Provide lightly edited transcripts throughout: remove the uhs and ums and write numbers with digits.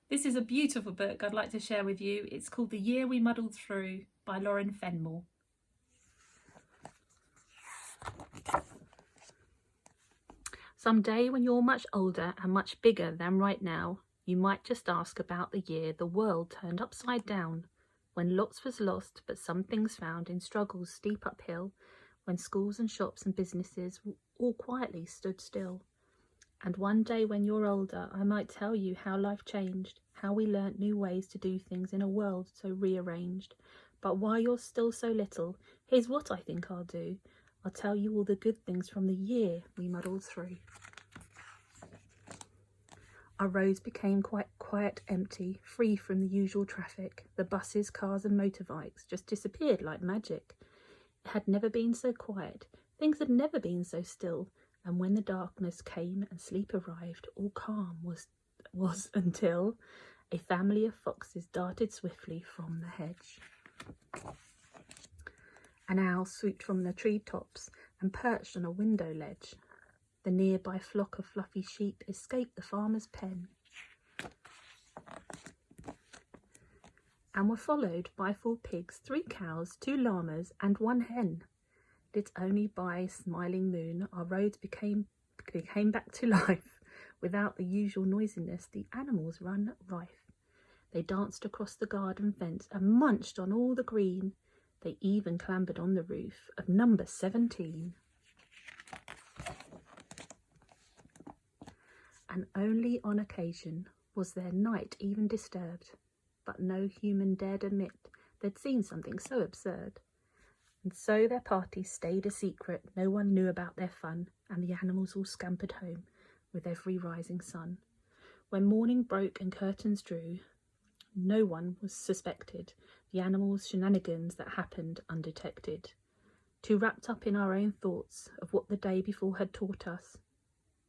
This is a beautiful book I'd like to share with you. It's called The Year We Muddled Through by Lauren Fenmore. Someday when you're much older and much bigger than right now, you might just ask about the year the world turned upside down, when lots was lost but some things found in struggles steep uphill, when schools and shops and businesses all quietly stood still. And one day when you're older, I might tell you how life changed, how we learnt new ways to do things in a world so rearranged. But while you're still so little, here's what I think I'll do. I'll tell you all the good things from the year we muddled through. Our roads became quite quiet, empty, free from the usual traffic. The buses, cars and motorbikes just disappeared like magic. It had never been so quiet. Things had never been so still. And when the darkness came and sleep arrived, all calm was until a family of foxes darted swiftly from the hedge. An owl swooped from the treetops and perched on a window ledge. The nearby flock of fluffy sheep escaped the farmer's pen and were followed by 4 pigs, 3 cows, 2 llamas and 1 hen. Lit only by a smiling moon, our roads came back to life. Without the usual noisiness, the animals ran rife. They danced across the garden fence and munched on all the green. They even clambered on the roof of number 17. And only on occasion was their night even disturbed, but no human dared admit they'd seen something so absurd. And so their party stayed a secret, no one knew about their fun, and the animals all scampered home with every rising sun. When morning broke and curtains drew, no one was suspected, the animals' shenanigans that happened undetected. Too wrapped up in our own thoughts of what the day before had taught us,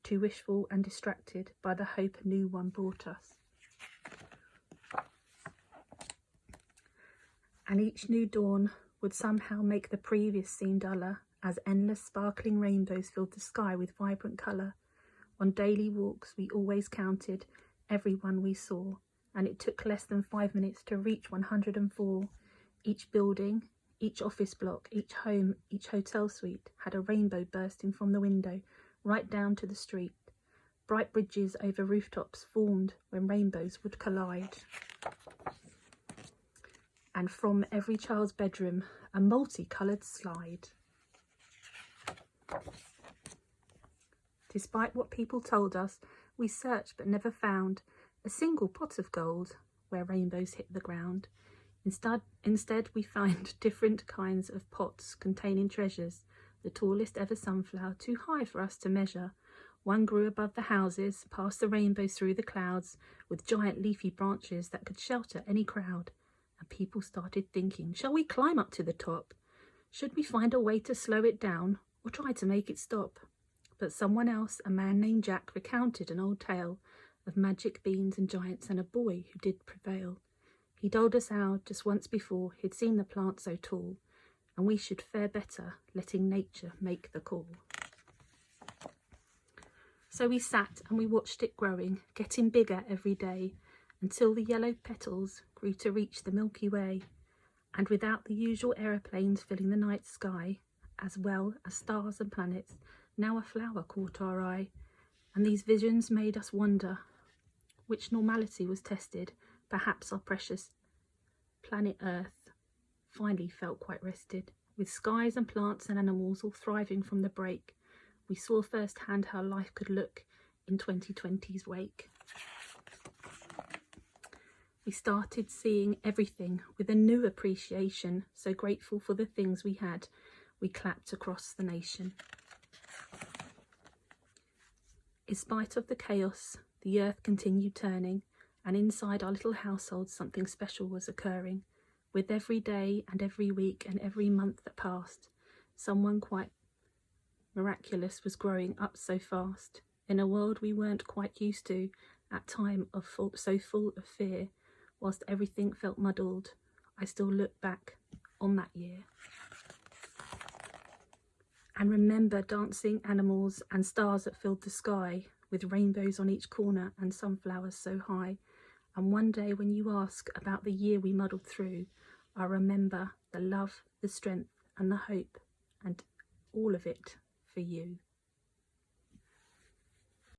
too wishful and distracted by the hope a new one brought us. And each new dawn would somehow make the previous seem duller, as endless sparkling rainbows filled the sky with vibrant colour. On daily walks we always counted every one we saw, and it took less than 5 minutes to reach 104. Each building, each office block, each home, each hotel suite had a rainbow bursting from the window right down to the street. Bright bridges over rooftops formed when rainbows would collide. And from every child's bedroom, a multicoloured slide. Despite what people told us, we searched but never found a single pot of gold where rainbows hit the ground. Instead, we find different kinds of pots containing treasures, the tallest ever sunflower, too high for us to measure. One grew above the houses, past the rainbows through the clouds, with giant leafy branches that could shelter any crowd. And people started thinking, shall we climb up to the top? Should we find a way to slow it down or try to make it stop? But someone else, a man named Jack, recounted an old tale of magic beans and giants and a boy who did prevail. He told us how, just once before, he'd seen the plant so tall, and we should fare better letting nature make the call. So we sat and we watched it growing, getting bigger every day, until the yellow petals grew to reach the Milky Way, and without the usual aeroplanes filling the night sky, as well as stars and planets, now a flower caught our eye, and these visions made us wonder which normality was tested. Perhaps our precious planet Earth finally felt quite rested, with skies and plants and animals all thriving from the break. We saw firsthand how life could look in 2020's wake. We started seeing everything with a new appreciation, so grateful for the things we had. We clapped across the nation. In spite of the chaos, the earth continued turning, and inside our little household something special was occurring. With every day and every week and every month that passed, someone quite miraculous was growing up so fast. In a world we weren't quite used to, at time of so full of fear, whilst everything felt muddled, I still look back on that year and remember dancing animals and stars that filled the sky, with rainbows on each corner and sunflowers so high. And one day when you ask about the year we muddled through, I'll remember the love, the strength and the hope, and all of it for you.